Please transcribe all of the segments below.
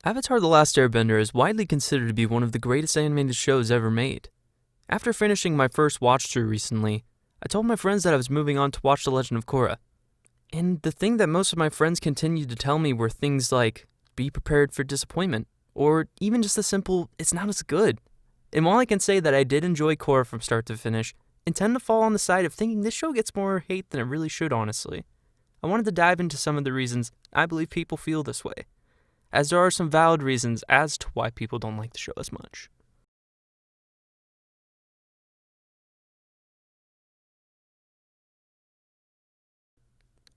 Avatar: The Last Airbender is widely considered to be one of the greatest animated shows ever made. After finishing my first watch-through recently, I told my friends that I was moving on to watch The Legend of Korra. And the thing that most of my friends continued to tell me were things like, be prepared for disappointment, or even just the simple, it's not as good. And while I can say that I did enjoy Korra from start to finish, I tend to fall on the side of thinking this show gets more hate than it really should, honestly. I wanted to dive into some of the reasons I believe people feel this way, as there are some valid reasons as to why people don't like the show as much.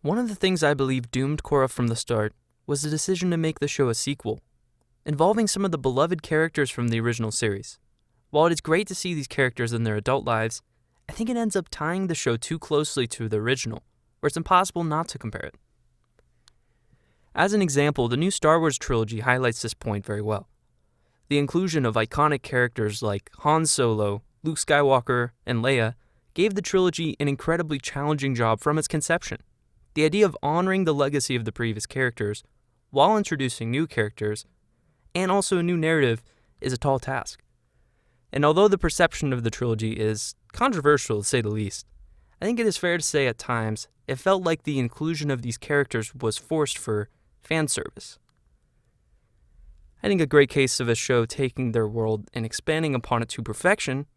One of the things I believe doomed Korra from the start was the decision to make the show a sequel, involving some of the beloved characters from the original series. While it is great to see these characters in their adult lives, I think it ends up tying the show too closely to the original, where it's impossible not to compare it. As an example, the new Star Wars trilogy highlights this point very well. The inclusion of iconic characters like Han Solo, Luke Skywalker, and Leia gave the trilogy an incredibly challenging job from its conception. The idea of honoring the legacy of the previous characters while introducing new characters and also a new narrative is a tall task. And although the perception of the trilogy is controversial to say the least, I think it is fair to say at times it felt like the inclusion of these characters was forced for fan service. I think a great case of a show taking their world and expanding upon it to perfection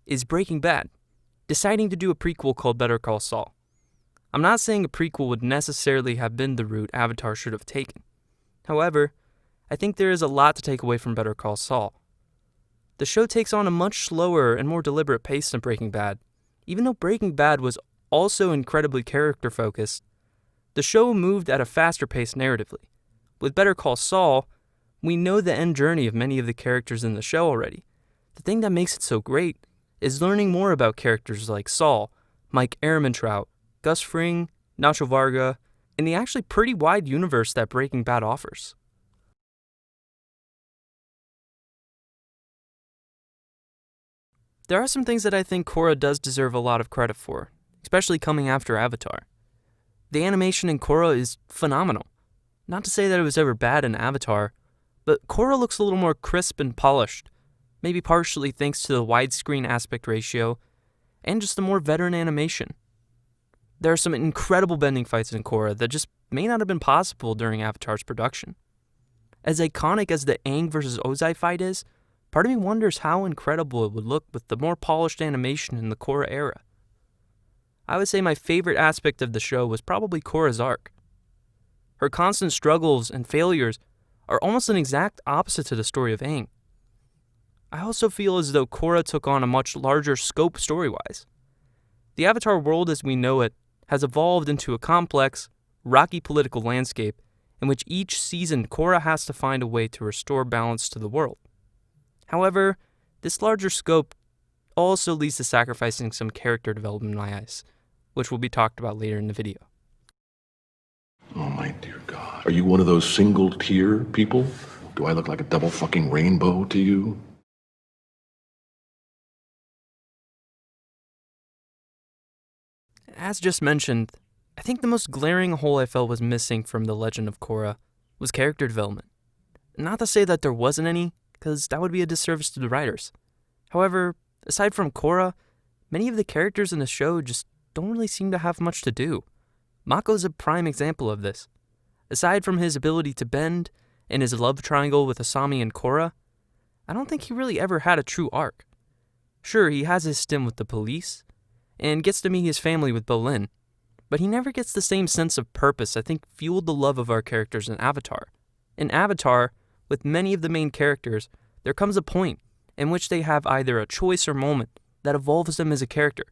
is Breaking Bad, deciding to do a prequel called Better Call Saul. I'm not saying a prequel would necessarily have been the route Avatar should have taken. However, I think there is a lot to take away from Better Call Saul. The show takes on a much slower and more deliberate pace than Breaking Bad. Even though Breaking Bad was also incredibly character-focused, the show moved at a faster pace narratively. With Better Call Saul, we know the end journey of many of the characters in the show already. The thing that makes it so great is learning more about characters like Saul, Mike Ehrmantraut, Gus Fring, Nacho Varga, and the actually pretty wide universe that Breaking Bad offers. There are some things that I think Korra does deserve a lot of credit for, especially coming after Avatar. The animation in Korra is phenomenal. Not to say that it was ever bad in Avatar, but Korra looks a little more crisp and polished, maybe partially thanks to the widescreen aspect ratio and just the more veteran animation. There are some incredible bending fights in Korra that just may not have been possible during Avatar's production. As iconic as the Aang vs. Ozai fight is, part of me wonders how incredible it would look with the more polished animation in the Korra era. I would say my favorite aspect of the show was probably Korra's arc. Her constant struggles and failures are almost an exact opposite to the story of Aang. I also feel as though Korra took on a much larger scope story-wise. The Avatar world as we know it has evolved into a complex, rocky political landscape in which each season Korra has to find a way to restore balance to the world. However, this larger scope also leads to sacrificing some character development in my eyes, which will be talked about later in the video. Oh my dear God. Are you one of those single tier people? Do I look like a double fucking rainbow to you? As just mentioned, I think the most glaring hole I felt was missing from The Legend of Korra was character development. Not to say that there wasn't any, because that would be a disservice to the writers. However, aside from Korra, many of the characters in the show just don't really seem to have much to do. Mako's a prime example of this. Aside from his ability to bend and his love triangle with Asami and Korra, I don't think he really ever had a true arc. Sure, he has his stint with the police, and gets to meet his family with Bolin, but he never gets the same sense of purpose I think fueled the love of our characters in Avatar. In Avatar, with many of the main characters, there comes a point in which they have either a choice or moment that evolves them as a character.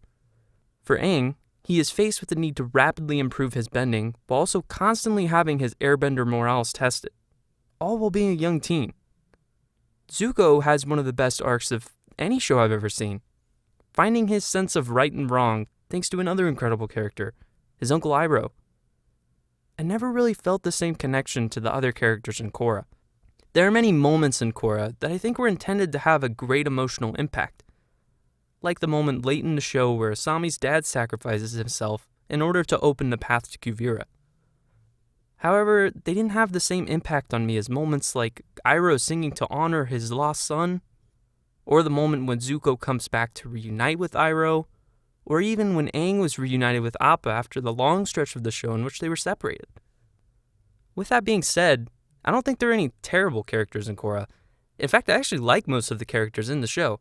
For Aang, he is faced with the need to rapidly improve his bending while also constantly having his airbender morals tested, all while being a young teen. Zuko has one of the best arcs of any show I've ever seen, finding his sense of right and wrong thanks to another incredible character, his Uncle Iroh. I never really felt the same connection to the other characters in Korra. There are many moments in Korra that I think were intended to have a great emotional impact, like the moment late in the show where Asami's dad sacrifices himself in order to open the path to Kuvira. However, they didn't have the same impact on me as moments like Iroh singing to honor his lost son, or the moment when Zuko comes back to reunite with Iroh, or even when Aang was reunited with Appa after the long stretch of the show in which they were separated. With that being said, I don't think there are any terrible characters in Korra. In fact, I actually like most of the characters in the show.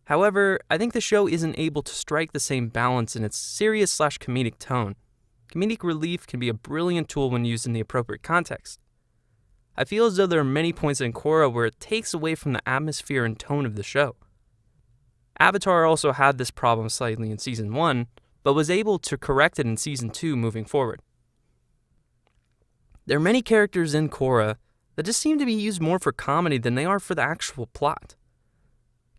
However, I think the show isn't able to strike the same balance in its serious/comedic tone. Comedic relief can be a brilliant tool when used in the appropriate context. I feel as though there are many points in Korra where it takes away from the atmosphere and tone of the show. Avatar also had this problem slightly in Season 1, but was able to correct it in Season 2 moving forward. There are many characters in Korra that just seem to be used more for comedy than they are for the actual plot.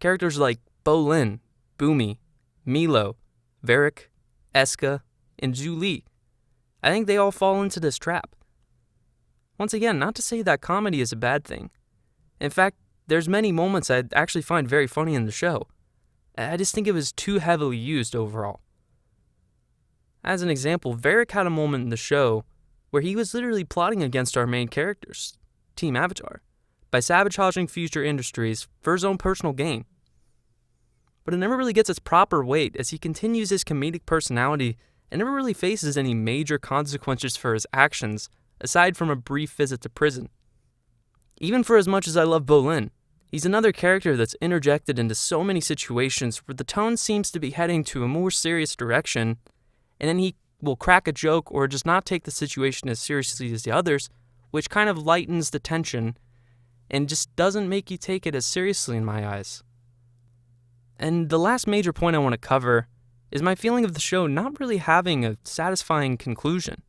Characters like Bolin, Boomy, Milo, Varric, Eska, and Zhu Li. I think they all fall into this trap. Once again, not to say that comedy is a bad thing. In fact, there's many moments I actually find very funny in the show. I just think it was too heavily used overall. As an example, Varric had a moment in the show where he was literally plotting against our main characters, Team Avatar, by sabotaging future industries for his own personal gain. But it never really gets its proper weight as he continues his comedic personality and never really faces any major consequences for his actions aside from a brief visit to prison. Even for as much as I love Bolin, he's another character that's interjected into so many situations where the tone seems to be heading to a more serious direction, and then he will crack a joke or just not take the situation as seriously as the others, which kind of lightens the tension and just doesn't make you take it as seriously in my eyes. And the last major point I want to cover is my feeling of the show not really having a satisfying conclusion.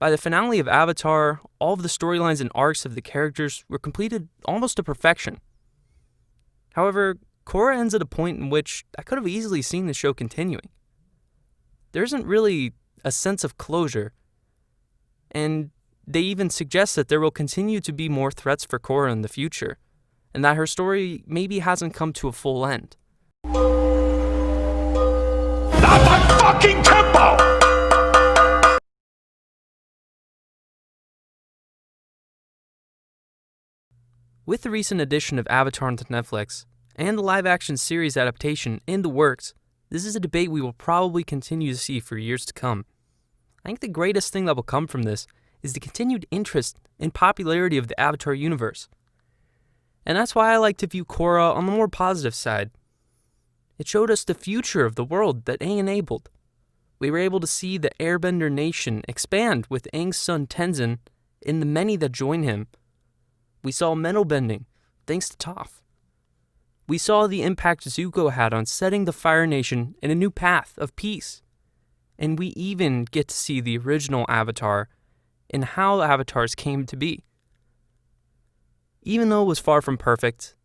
By the finale of Avatar, all of the storylines and arcs of the characters were completed almost to perfection. However, Korra ends at a point in which I could have easily seen the show continuing. There isn't really a sense of closure, and they even suggest that there will continue to be more threats for Korra in the future, and that her story maybe hasn't come to a full end. Not my fucking tempo! With the recent addition of Avatar onto Netflix, and the live-action series adaptation in the works, this is a debate we will probably continue to see for years to come. I think the greatest thing that will come from this is the continued interest and popularity of the Avatar universe. And that's why I like to view Korra on the more positive side. It showed us the future of the world that Aang enabled. We were able to see the Airbender nation expand with Aang's son Tenzin and the many that join him. We saw metal bending, thanks to Toph. We saw the impact Zuko had on setting the Fire Nation in a new path of peace. And we even get to see the original Avatar and how avatars came to be. Even though it was far from perfect,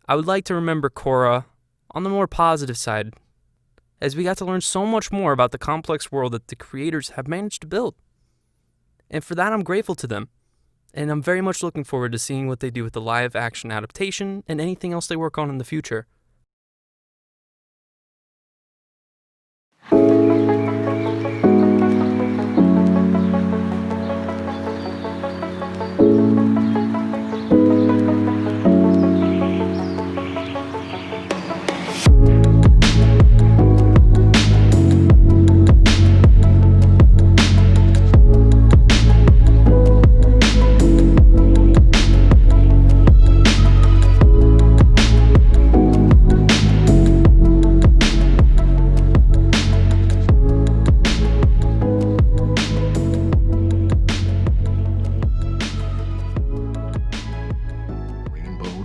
I would like to remember Korra on the more positive side, as we got to learn so much more about the complex world that the creators have managed to build. And for that, I'm grateful to them. And I'm very much looking forward to seeing what they do with the live-action adaptation and anything else they work on in the future.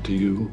To you,